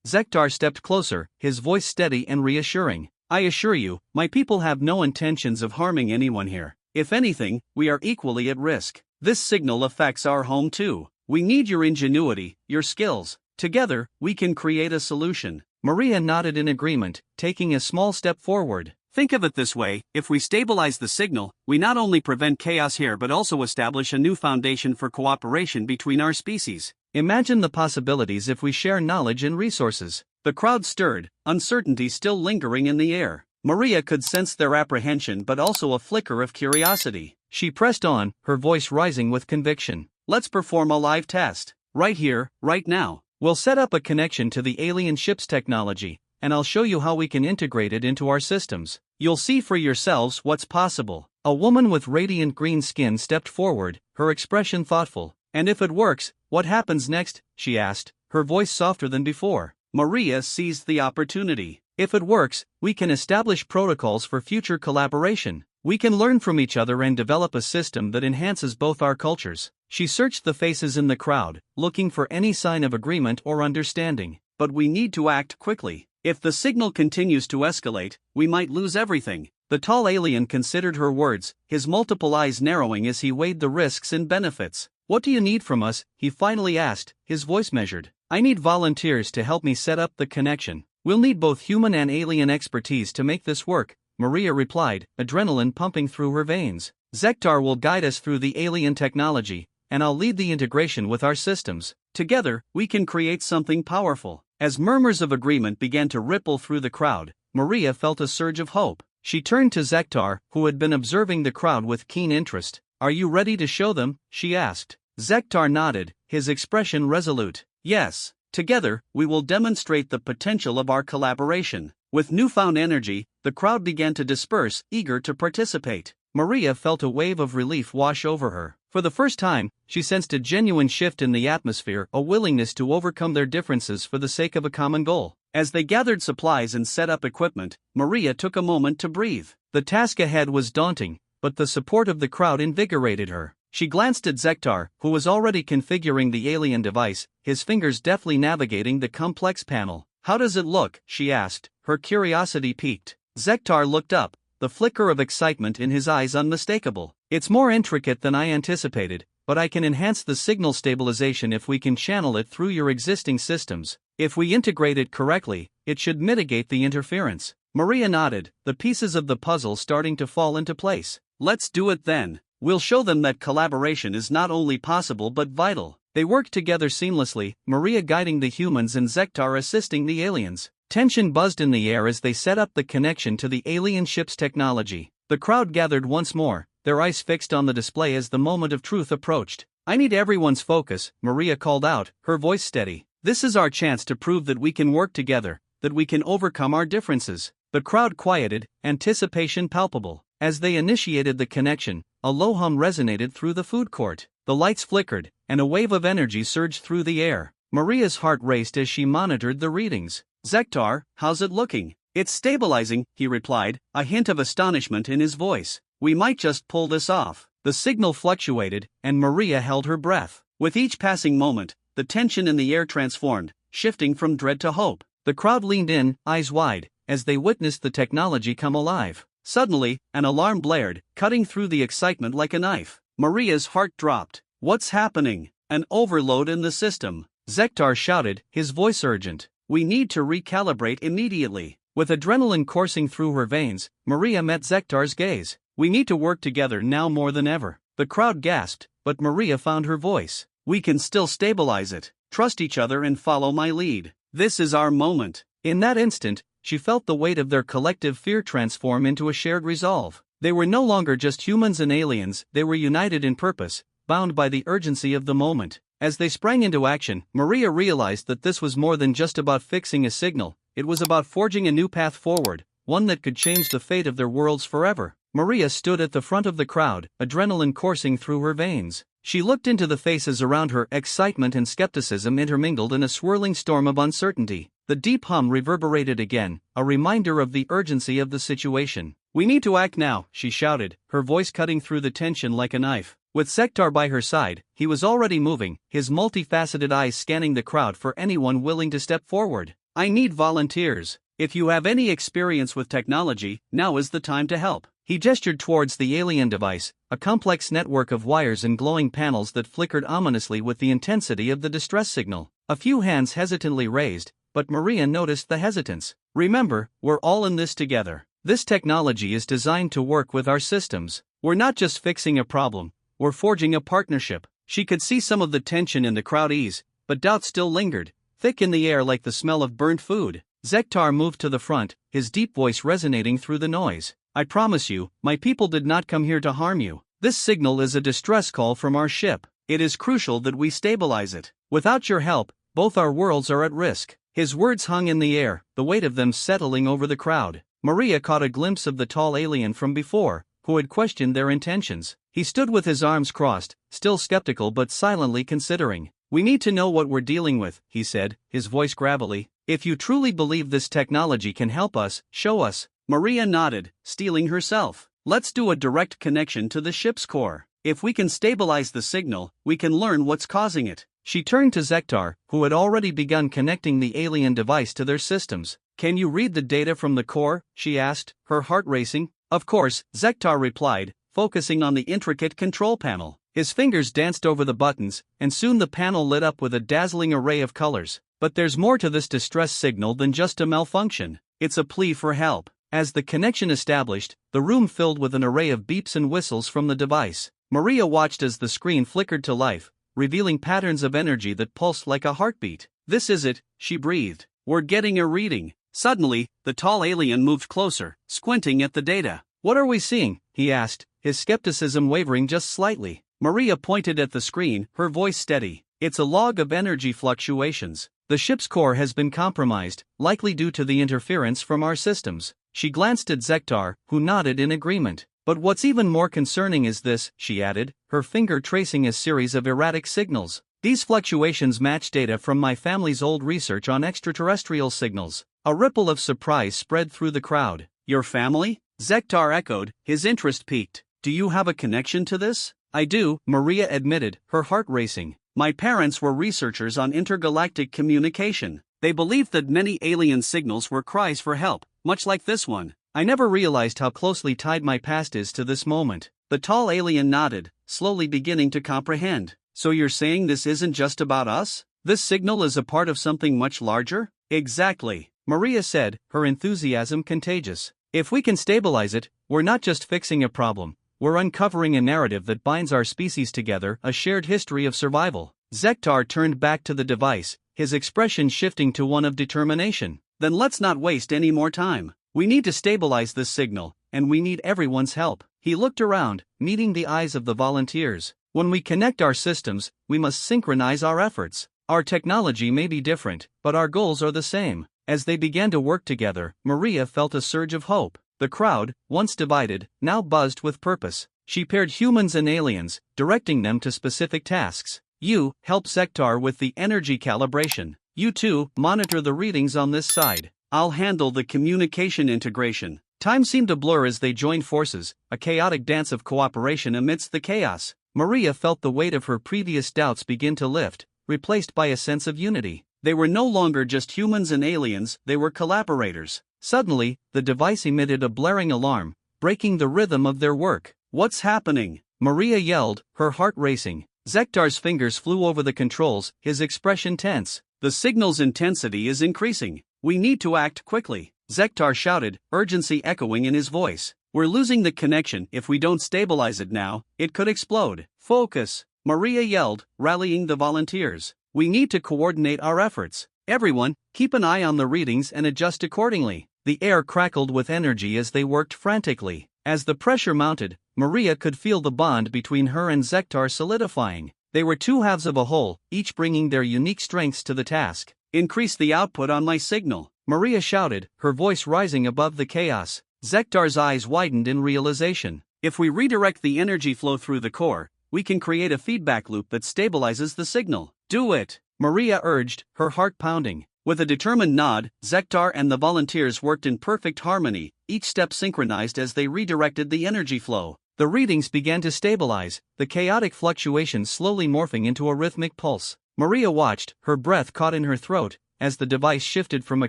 Zektar stepped closer, his voice steady and reassuring. I assure you, my people have no intentions of harming anyone here. If anything, we are equally at risk. This signal affects our home too. We need your ingenuity, your skills. Together, we can create a solution. Maria nodded in agreement, taking a small step forward. Think of it this way, if we stabilize the signal, we not only prevent chaos here but also establish a new foundation for cooperation between our species. Imagine the possibilities if we share knowledge and resources. The crowd stirred, uncertainty still lingering in the air. Maria could sense their apprehension but also a flicker of curiosity. She pressed on, her voice rising with conviction. Let's perform a live test. Right here, right now. We'll set up a connection to the alien ship's technology, and I'll show you how we can integrate it into our systems. You'll see for yourselves what's possible. A woman with radiant green skin stepped forward, her expression thoughtful. And if it works, what happens next? She asked, her voice softer than before. Maria seized the opportunity. If it works, we can establish protocols for future collaboration. We can learn from each other and develop a system that enhances both our cultures. She searched the faces in the crowd, looking for any sign of agreement or understanding. But we need to act quickly. If the signal continues to escalate, we might lose everything. The tall alien considered her words, his multiple eyes narrowing as he weighed the risks and benefits. What do you need from us? He finally asked, his voice measured. I need volunteers to help me set up the connection. We'll need both human and alien expertise to make this work, Maria replied, adrenaline pumping through her veins. Zektar will guide us through the alien technology, and I'll lead the integration with our systems. Together, we can create something powerful. As murmurs of agreement began to ripple through the crowd, Maria felt a surge of hope. She turned to Zektar, who had been observing the crowd with keen interest. Are you ready to show them? She asked. Zektar nodded, his expression resolute. Yes. Together, we will demonstrate the potential of our collaboration. With newfound energy, the crowd began to disperse, eager to participate. Maria felt a wave of relief wash over her. For the first time, she sensed a genuine shift in the atmosphere, a willingness to overcome their differences for the sake of a common goal. As they gathered supplies and set up equipment, Maria took a moment to breathe. The task ahead was daunting, but the support of the crowd invigorated her. She glanced at Zektar, who was already configuring the alien device, his fingers deftly navigating the complex panel. How does it look? She asked, her curiosity piqued. Zektar looked up, the flicker of excitement in his eyes unmistakable. It's more intricate than I anticipated, but I can enhance the signal stabilization if we can channel it through your existing systems. If we integrate it correctly, it should mitigate the interference. Maria nodded, the pieces of the puzzle starting to fall into place. Let's do it then. We'll show them that collaboration is not only possible but vital. They worked together seamlessly, Maria guiding the humans and Zektar assisting the aliens. Tension buzzed in the air as they set up the connection to the alien ship's technology. The crowd gathered once more, their eyes fixed on the display as the moment of truth approached. I need everyone's focus, Maria called out, her voice steady. This is our chance to prove that we can work together, that we can overcome our differences. The crowd quieted, anticipation palpable. As they initiated the connection, a low hum resonated through the food court. The lights flickered, and a wave of energy surged through the air. Maria's heart raced as she monitored the readings. Zektar, how's it looking? It's stabilizing, he replied, a hint of astonishment in his voice. We might just pull this off. The signal fluctuated, and Maria held her breath. With each passing moment, the tension in the air transformed, shifting from dread to hope. The crowd leaned in, eyes wide, as they witnessed the technology come alive. Suddenly, an alarm blared, cutting through the excitement like a knife. Maria's heart dropped. What's happening? An overload in the system. Zektar shouted, his voice urgent. We need to recalibrate immediately. With adrenaline coursing through her veins, Maria met Zektar's gaze. We need to work together now more than ever. The crowd gasped, but Maria found her voice. We can still stabilize it. Trust each other and follow my lead. This is our moment. In that instant, she felt the weight of their collective fear transform into a shared resolve. They were no longer just humans and aliens, they were united in purpose, bound by the urgency of the moment. As they sprang into action, Maria realized that this was more than just about fixing a signal, it was about forging a new path forward, one that could change the fate of their worlds forever. Maria stood at the front of the crowd, adrenaline coursing through her veins. She looked into the faces around her, excitement and skepticism intermingled in a swirling storm of uncertainty. The deep hum reverberated again, a reminder of the urgency of the situation. "We need to act now," she shouted, her voice cutting through the tension like a knife. With Sektar by her side, he was already moving, his multifaceted eyes scanning the crowd for anyone willing to step forward. "I need volunteers. If you have any experience with technology, now is the time to help." He gestured towards the alien device, a complex network of wires and glowing panels that flickered ominously with the intensity of the distress signal. A few hands hesitantly raised, but Maria noticed the hesitance. "Remember, we're all in this together. This technology is designed to work with our systems. We're not just fixing a problem, we're forging a partnership." She could see some of the tension in the crowd ease, but doubt still lingered, thick in the air like the smell of burnt food. Sektar moved to the front, his deep voice resonating through the noise. "I promise you, my people did not come here to harm you. This signal is a distress call from our ship. It is crucial that we stabilize it. Without your help, both our worlds are at risk." His words hung in the air, the weight of them settling over the crowd. Maria caught a glimpse of the tall alien from before, who had questioned their intentions. He stood with his arms crossed, still skeptical but silently considering. "We need to know what we're dealing with," he said, his voice gravelly. "If you truly believe this technology can help us, show us." Maria nodded, steeling herself. "Let's do a direct connection to the ship's core. If we can stabilize the signal, we can learn what's causing it." She turned to Sektar, who had already begun connecting the alien device to their systems. "Can you read the data from the core?" she asked, her heart racing. "Of course," Sektar replied, focusing on the intricate control panel. His fingers danced over the buttons, and soon the panel lit up with a dazzling array of colors. "But there's more to this distress signal than just a malfunction. It's a plea for help." As the connection established, the room filled with an array of beeps and whistles from the device. Maria watched as the screen flickered to life, revealing patterns of energy that pulsed like a heartbeat. "This is it," she breathed. "We're getting a reading." Suddenly, the tall alien moved closer, squinting at the data. "What are we seeing?" he asked, his skepticism wavering just slightly. Maria pointed at the screen, her voice steady. "It's a log of energy fluctuations. The ship's core has been compromised, likely due to the interference from our systems." She glanced at Sektar, who nodded in agreement. "But what's even more concerning is this," she added, her finger tracing a series of erratic signals. "These fluctuations match data from my family's old research on extraterrestrial signals." A ripple of surprise spread through the crowd. "Your family?" Sektar echoed, his interest piqued. "Do you have a connection to this?" "I do," Maria admitted, her heart racing. "My parents were researchers on intergalactic communication. They believed that many alien signals were cries for help, much like this one. I never realized how closely tied my past is to this moment." The tall alien nodded, slowly beginning to comprehend. "So you're saying this isn't just about us? This signal is a part of something much larger?" "Exactly," Maria said, her enthusiasm contagious. "If we can stabilize it, we're not just fixing a problem, we're uncovering a narrative that binds our species together, a shared history of survival." Sektar turned back to the device, his expression shifting to one of determination. "Then let's not waste any more time. We need to stabilize this signal, and we need everyone's help." He looked around, meeting the eyes of the volunteers. "When we connect our systems, we must synchronize our efforts. Our technology may be different, but our goals are the same." As they began to work together, Maria felt a surge of hope. The crowd, once divided, now buzzed with purpose. She paired humans and aliens, directing them to specific tasks. "You, help Sektar with the energy calibration. You two, monitor the readings on this side. I'll handle the communication integration." Time seemed to blur as they joined forces, a chaotic dance of cooperation amidst the chaos. Maria felt the weight of her previous doubts begin to lift, replaced by a sense of unity. They were no longer just humans and aliens, they were collaborators. Suddenly, the device emitted a blaring alarm, breaking the rhythm of their work. "What's happening?" Maria yelled, her heart racing. Sektar's fingers flew over the controls, his expression tense. "The signal's intensity is increasing. We need to act quickly," Sektar shouted, urgency echoing in his voice. "We're losing the connection. If we don't stabilize it now, it could explode." "Focus," Maria yelled, rallying the volunteers. "We need to coordinate our efforts. Everyone, keep an eye on the readings and adjust accordingly." The air crackled with energy as they worked frantically. As the pressure mounted, Maria could feel the bond between her and Sektar solidifying. They were two halves of a whole, each bringing their unique strengths to the task. "Increase the output on my signal," Maria shouted, her voice rising above the chaos. Sektar's eyes widened in realization. "If we redirect the energy flow through the core, we can create a feedback loop that stabilizes the signal." "Do it," Maria urged, her heart pounding. With a determined nod, Zektar and the volunteers worked in perfect harmony, each step synchronized as they redirected the energy flow. The readings began to stabilize, the chaotic fluctuations slowly morphing into a rhythmic pulse. Maria watched, her breath caught in her throat, as the device shifted from a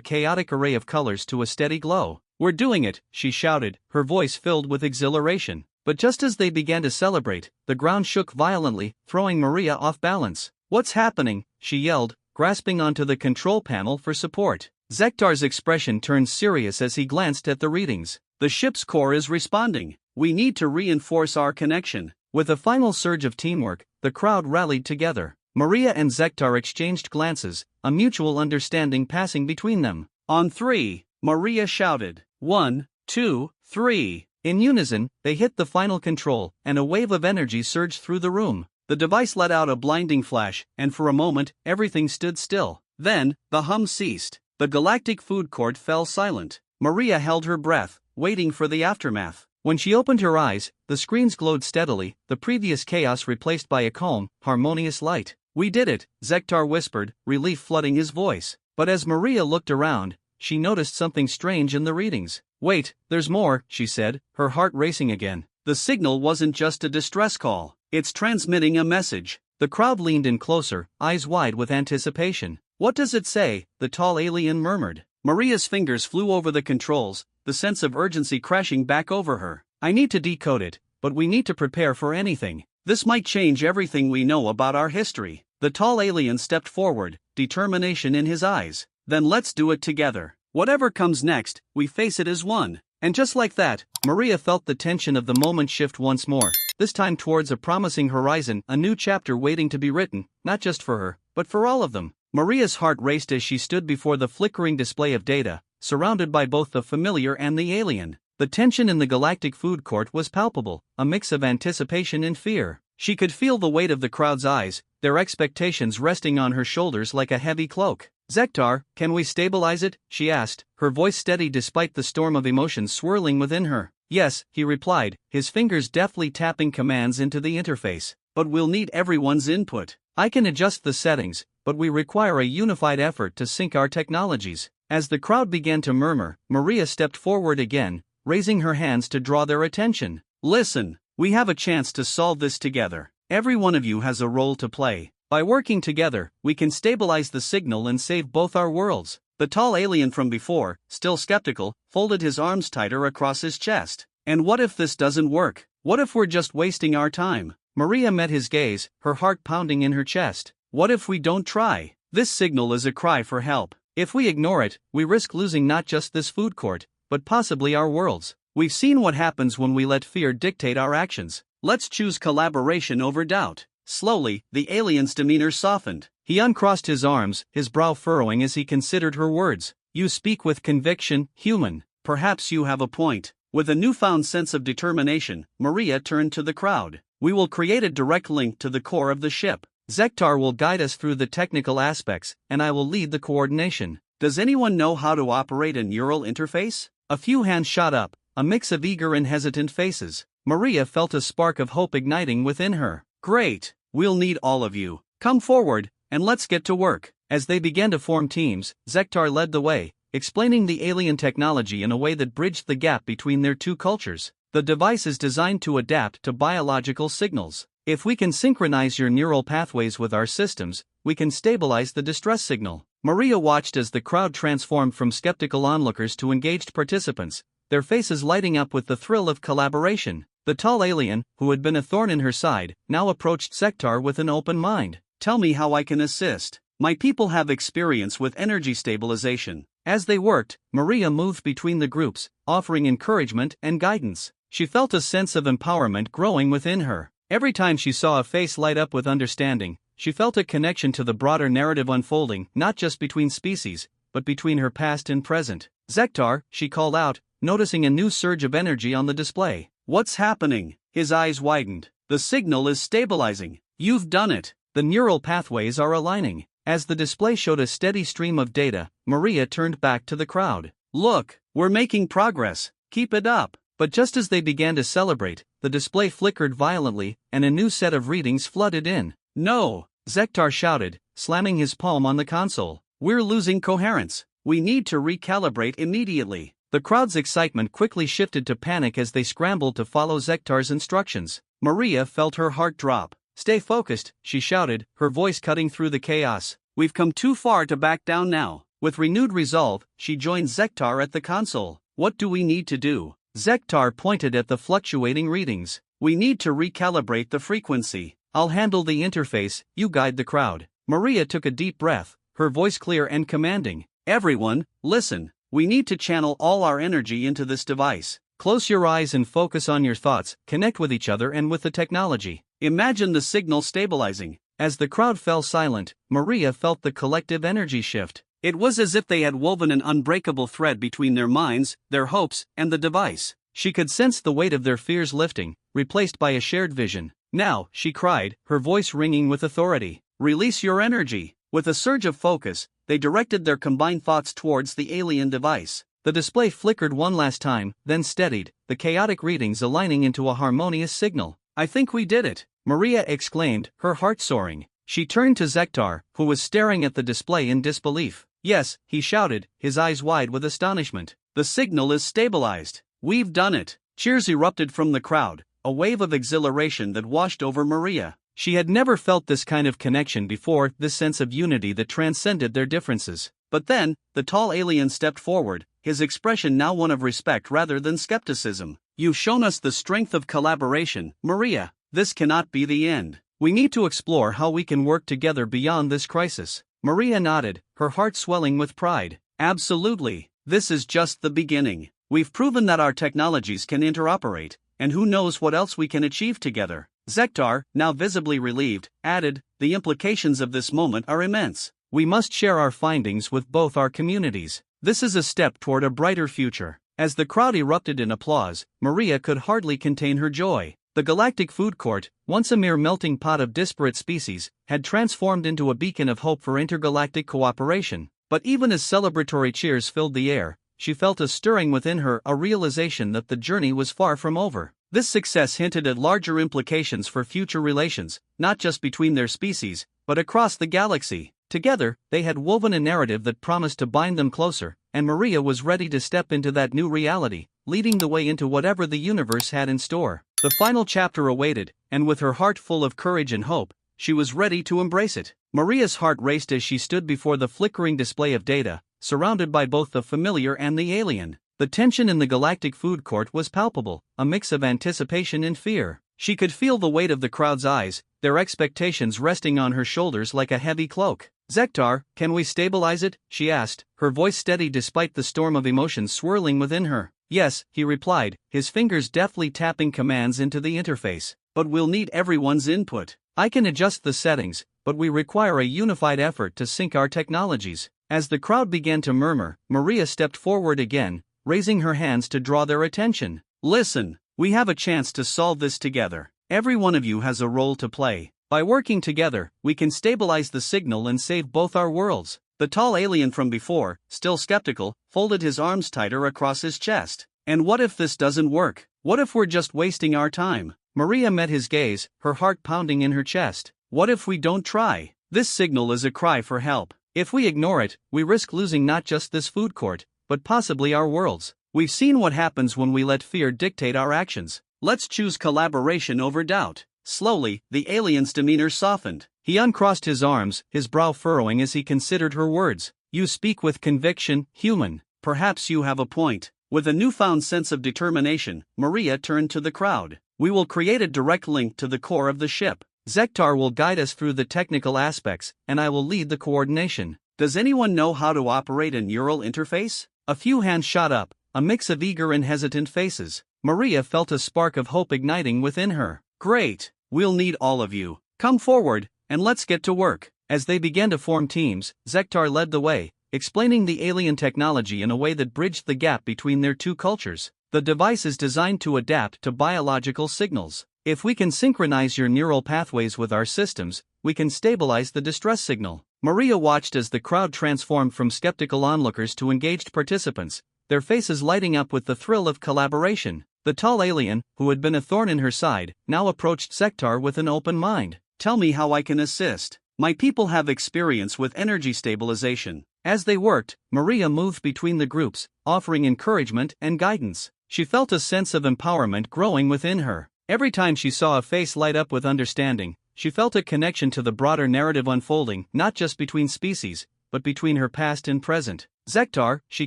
chaotic array of colors to a steady glow. "We're doing it," she shouted, her voice filled with exhilaration. But just as they began to celebrate, the ground shook violently, throwing Maria off balance. "What's happening?" she yelled, grasping onto the control panel for support. Zektar's expression turned serious as he glanced at the readings. "The ship's core is responding. We need to reinforce our connection." With a final surge of teamwork, the crowd rallied together. Maria and Zektar exchanged glances, a mutual understanding passing between them. "On three," Maria shouted. 1, 2, 3. In unison, they hit the final control, and a wave of energy surged through the room. The device let out a blinding flash, and for a moment, everything stood still. Then, the hum ceased. The galactic food court fell silent. Maria held her breath, waiting for the aftermath. When she opened her eyes, the screens glowed steadily, the previous chaos replaced by a calm, harmonious light. "We did it," Zektar whispered, relief flooding his voice. But as Maria looked around, she noticed something strange in the readings. "Wait, there's more," she said, her heart racing again. The signal wasn't just a distress call. It's transmitting a message. The crowd leaned in closer, eyes wide with anticipation. "What does it say?" the tall alien murmured. Maria's fingers flew over the controls, the sense of urgency crashing back over her. "I need to decode it, but we need to prepare for anything. This might change everything we know about our history." The tall alien stepped forward, determination in his eyes. "Then let's do it together. Whatever comes next, we face it as one." And just like that, Maria felt the tension of the moment shift once more, this time towards a promising horizon, a new chapter waiting to be written, not just for her, but for all of them. Maria's heart raced as she stood before the flickering display of data, surrounded by both the familiar and the alien. The tension in the galactic food court was palpable, a mix of anticipation and fear. She could feel the weight of the crowd's eyes, their expectations resting on her shoulders like a heavy cloak. "Zektar, can we stabilize it?" she asked, her voice steady despite the storm of emotions swirling within her. "Yes," he replied, his fingers deftly tapping commands into the interface. "But we'll need everyone's input. I can adjust the settings, but we require a unified effort to sync our technologies." As the crowd began to murmur, Maria stepped forward again, raising her hands to draw their attention. "Listen, we have a chance to solve this together. Every one of you has a role to play. By working together, we can stabilize the signal and save both our worlds." The tall alien from before, still skeptical, folded his arms tighter across his chest. "And what if this doesn't work? What if we're just wasting our time?" Maria met his gaze, her heart pounding in her chest. "What if we don't try? This signal is a cry for help. If we ignore it, we risk losing not just this food court, but possibly our worlds. We've seen what happens when we let fear dictate our actions. Let's choose collaboration over doubt." Slowly, the alien's demeanor softened. He uncrossed his arms, his brow furrowing as he considered her words. "You speak with conviction, human. Perhaps you have a point." With a newfound sense of determination, Maria turned to the crowd. "We will create a direct link to the core of the ship. Zektar will guide us through the technical aspects, and I will lead the coordination. Does anyone know how to operate a neural interface?" A few hands shot up, a mix of eager and hesitant faces. Maria felt a spark of hope igniting within her. "Great! We'll need all of you. Come forward, and let's get to work." As they began to form teams, Zektar led the way, explaining the alien technology in a way that bridged the gap between their two cultures. "The device is designed to adapt to biological signals. If we can synchronize your neural pathways with our systems, we can stabilize the distress signal." Maria watched as the crowd transformed from skeptical onlookers to engaged participants, their faces lighting up with the thrill of collaboration. The tall alien, who had been a thorn in her side, now approached Zektar with an open mind. "Tell me how I can assist. My people have experience with energy stabilization." As they worked, Maria moved between the groups, offering encouragement and guidance. She felt a sense of empowerment growing within her. Every time she saw a face light up with understanding, she felt a connection to the broader narrative unfolding, not just between species, but between her past and present. "Zektar," she called out, noticing a new surge of energy on the display. "What's happening?" His eyes widened. "The signal is stabilizing. You've done it. The neural pathways are aligning." As the display showed a steady stream of data, Maria turned back to the crowd. "Look, we're making progress. Keep it up." But just as they began to celebrate, the display flickered violently, and a new set of readings flooded in. "No!" Zektar shouted, slamming his palm on the console. We're losing coherence. We need to recalibrate immediately. The crowd's excitement quickly shifted to panic as they scrambled to follow Zektar's instructions. Maria felt her heart drop. "Stay focused," she shouted, her voice cutting through the chaos. "We've come too far to back down now." With renewed resolve, she joined Zektar at the console. "What do we need to do?" Zektar pointed at the fluctuating readings. "We need to recalibrate the frequency. I'll handle the interface, you guide the crowd." Maria took a deep breath, her voice clear and commanding. "Everyone, listen. We need to channel all our energy into this device. Close your eyes and focus on your thoughts, connect with each other and with the technology. Imagine the signal stabilizing." As the crowd fell silent, Maria felt the collective energy shift. It was as if they had woven an unbreakable thread between their minds, their hopes, and the device. She could sense the weight of their fears lifting, replaced by a shared vision. "Now," she cried, her voice ringing with authority, "release your energy." With a surge of focus, they directed their combined thoughts towards the alien device. The display flickered one last time, then steadied, the chaotic readings aligning into a harmonious signal. "I think we did it," Maria exclaimed, her heart soaring. She turned to Zektar, who was staring at the display in disbelief. "Yes," he shouted, his eyes wide with astonishment. "The signal is stabilized. We've done it." Cheers erupted from the crowd, a wave of exhilaration that washed over Maria. She had never felt this kind of connection before, this sense of unity that transcended their differences. But then, the tall alien stepped forward, his expression now one of respect rather than skepticism. "You've shown us the strength of collaboration, Maria. This cannot be the end. We need to explore how we can work together beyond this crisis." Maria nodded, her heart swelling with pride. "Absolutely. This is just the beginning. We've proven that our technologies can interoperate, and who knows what else we can achieve together." Zektar, now visibly relieved, added, "The implications of this moment are immense. We must share our findings with both our communities. This is a step toward a brighter future." As the crowd erupted in applause, Maria could hardly contain her joy. The Galactic Food Court, once a mere melting pot of disparate species, had transformed into a beacon of hope for intergalactic cooperation. But even as celebratory cheers filled the air, she felt a stirring within her, a realization that the journey was far from over. This success hinted at larger implications for future relations, not just between their species, but across the galaxy. Together, they had woven a narrative that promised to bind them closer, and Maria was ready to step into that new reality, leading the way into whatever the universe had in store. The final chapter awaited, and with her heart full of courage and hope, she was ready to embrace it. Maria's heart raced as she stood before the flickering display of data, surrounded by both the familiar and the alien. The tension in the Galactic Food Court was palpable, a mix of anticipation and fear. She could feel the weight of the crowd's eyes, their expectations resting on her shoulders like a heavy cloak. "Zektar, can we stabilize it?" she asked, her voice steady despite the storm of emotions swirling within her. "Yes," he replied, his fingers deftly tapping commands into the interface. "But we'll need everyone's input. I can adjust the settings, but we require a unified effort to sync our technologies." As the crowd began to murmur, Maria stepped forward again, raising her hands to draw their attention. "Listen, we have a chance to solve this together. Every one of you has a role to play. By working together, we can stabilize the signal and save both our worlds." The tall alien from before, still skeptical, folded his arms tighter across his chest. "And what if this doesn't work? What if we're just wasting our time?" Maria met his gaze, her heart pounding in her chest. "What if we don't try? This signal is a cry for help. If we ignore it, we risk losing not just this food court, but possibly our worlds. We've seen what happens when we let fear dictate our actions. Let's choose collaboration over doubt." Slowly, the alien's demeanor softened. He uncrossed his arms, his brow furrowing as he considered her words. "You speak with conviction, human. Perhaps you have a point." With a newfound sense of determination, Maria turned to the crowd. "We will create a direct link to the core of the ship. Zektar will guide us through the technical aspects, and I will lead the coordination. Does anyone know how to operate a neural interface?" A few hands shot up, a mix of eager and hesitant faces. Maria felt a spark of hope igniting within her. "Great! We'll need all of you. Come forward, and let's get to work." As they began to form teams, Zektar led the way, explaining the alien technology in a way that bridged the gap between their two cultures. "The device is designed to adapt to biological signals. If we can synchronize your neural pathways with our systems, we can stabilize the distress signal." Maria watched as the crowd transformed from skeptical onlookers to engaged participants, their faces lighting up with the thrill of collaboration. The tall alien, who had been a thorn in her side, now approached Zektar with an open mind. "Tell me how I can assist. My people have experience with energy stabilization. As they worked, Maria moved between the groups, offering encouragement and guidance. She felt a sense of empowerment growing within her. Every time she saw a face light up with understanding, she felt a connection to the broader narrative unfolding, not just between species, but between her past and present. "Zektar," she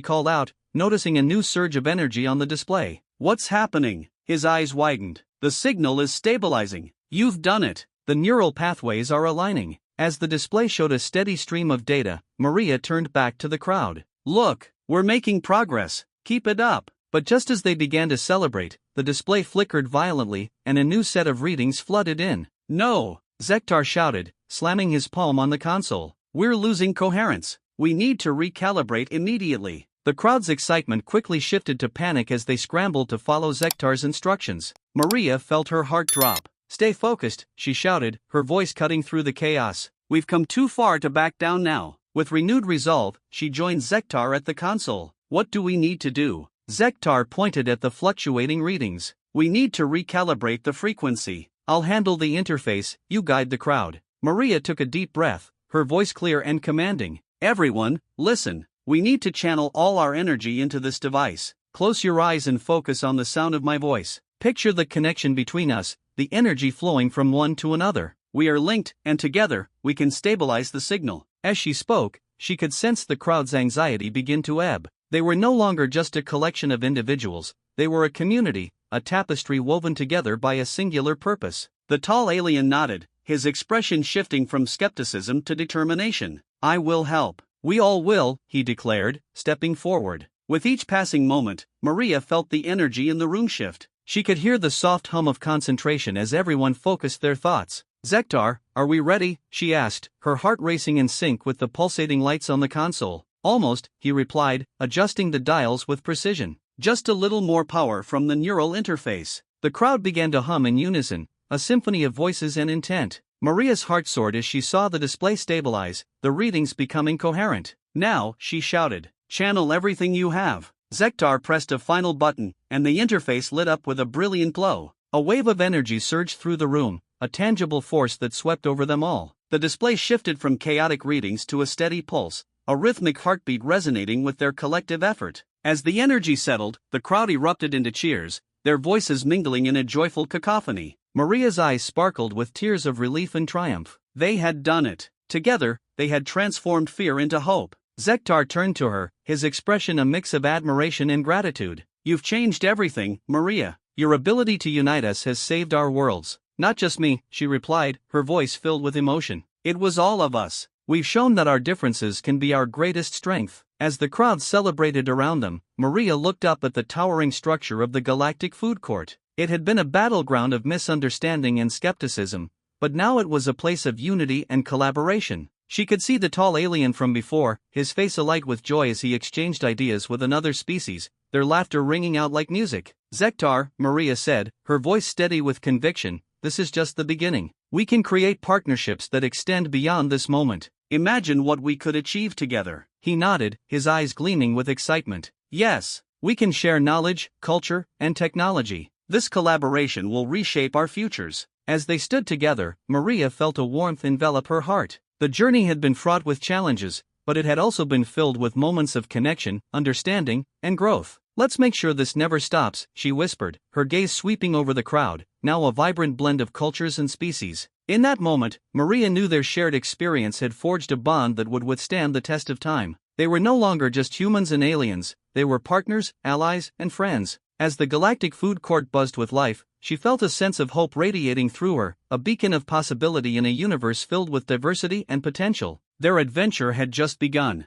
called out, noticing a new surge of energy on the display. "What's happening?" His eyes widened. "The signal is stabilizing. You've done it. The neural pathways are aligning." As the display showed a steady stream of data, Maria turned back to the crowd. "Look, we're making progress. Keep it up." But just as they began to celebrate, the display flickered violently, and a new set of readings flooded in. "No!" Zektar shouted, slamming his palm on the console. "We're losing coherence. We need to recalibrate immediately." The crowd's excitement quickly shifted to panic as they scrambled to follow Zektar's instructions. Maria felt her heart drop. "Stay focused," she shouted, her voice cutting through the chaos. "We've come too far to back down now." With renewed resolve, she joined Zektar at the console. "What do we need to do?" Zektar pointed at the fluctuating readings. "We need to recalibrate the frequency. I'll handle the interface, you guide the crowd." Maria took a deep breath, her voice clear and commanding. "Everyone, listen. We need to channel all our energy into this device. Close your eyes and focus on the sound of my voice. Picture the connection between us, the energy flowing from one to another. We are linked, and together, we can stabilize the signal." As she spoke, she could sense the crowd's anxiety begin to ebb. They were no longer just a collection of individuals, they were a community, a tapestry woven together by a singular purpose. The tall alien nodded, his expression shifting from skepticism to determination. "I will help. We all will," he declared, stepping forward. With each passing moment, Maria felt the energy in the room shift. She could hear the soft hum of concentration as everyone focused their thoughts. "Zektar, are we ready?" she asked, her heart racing in sync with the pulsating lights on the console. "Almost," he replied, adjusting the dials with precision. "Just a little more power from the neural interface." The crowd began to hum in unison, a symphony of voices and intent. Maria's heart soared as she saw the display stabilize, the readings becoming coherent. "Now," she shouted, "channel everything you have." Zektar pressed a final button, and the interface lit up with a brilliant glow. A wave of energy surged through the room, a tangible force that swept over them all. The display shifted from chaotic readings to a steady pulse, a rhythmic heartbeat resonating with their collective effort. As the energy settled, the crowd erupted into cheers, their voices mingling in a joyful cacophony. Maria's eyes sparkled with tears of relief and triumph. They had done it. Together, they had transformed fear into hope. Zektar turned to her, his expression a mix of admiration and gratitude. "You've changed everything, Maria. Your ability to unite us has saved our worlds." "Not just me," she replied, her voice filled with emotion. "It was all of us. We've shown that our differences can be our greatest strength." As the crowd celebrated around them, Maria looked up at the towering structure of the Galactic Food Court. It had been a battleground of misunderstanding and skepticism, but now it was a place of unity and collaboration. She could see the tall alien from before, his face alight with joy as he exchanged ideas with another species, their laughter ringing out like music. "Zektar," Maria said, her voice steady with conviction, "this is just the beginning. We can create partnerships that extend beyond this moment. Imagine what we could achieve together." He nodded, his eyes gleaming with excitement. "Yes, we can share knowledge, culture, and technology. This collaboration will reshape our futures." As they stood together, Maria felt a warmth envelop her heart. The journey had been fraught with challenges, but it had also been filled with moments of connection, understanding, and growth. "Let's make sure this never stops," she whispered, her gaze sweeping over the crowd, now a vibrant blend of cultures and species. In that moment, Maria knew their shared experience had forged a bond that would withstand the test of time. They were no longer just humans and aliens, they were partners, allies, and friends. As the Galactic Food Court buzzed with life, she felt a sense of hope radiating through her, a beacon of possibility in a universe filled with diversity and potential. Their adventure had just begun.